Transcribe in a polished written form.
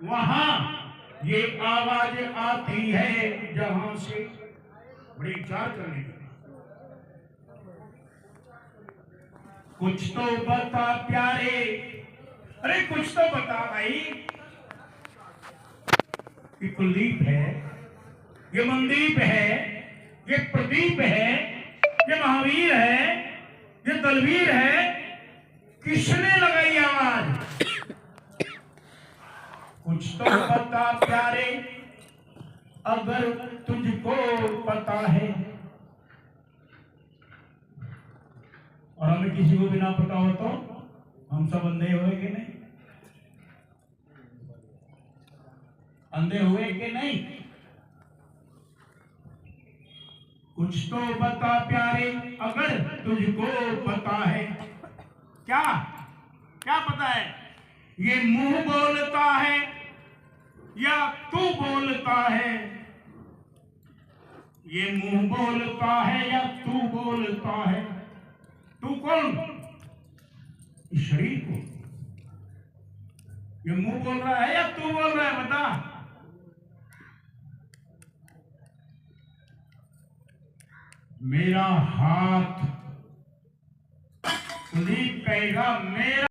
वहां ये आवाज आती है जहां से। बड़े विचार करने की। कुछ तो बता प्यारे, अरे कुछ तो बता भाई। ये कुलदीप है, ये मनदीप है, ये प्रदीप है, ये महावीर है, ये दलवीर है। किसने लगाई आवाज? कुछ तो बता प्यारे, अगर तुझको पता है। और हमें किसी को भी ना पता हो तो हम सब अंधे हुए कि नहीं? अंधे हुए कि नहीं? कुछ तो बता प्यारे, अगर तुझको पता है। क्या क्या पता है? ये मुंह बोलता है या तू बोलता है? ये मुंह बोलता है या तू बोलता है? तू कौन? शरीर को। ये मुंह बोल रहा है या तू बोल रहा है? बता। मेरा हाथ, कुलदीप कहेगा मेरा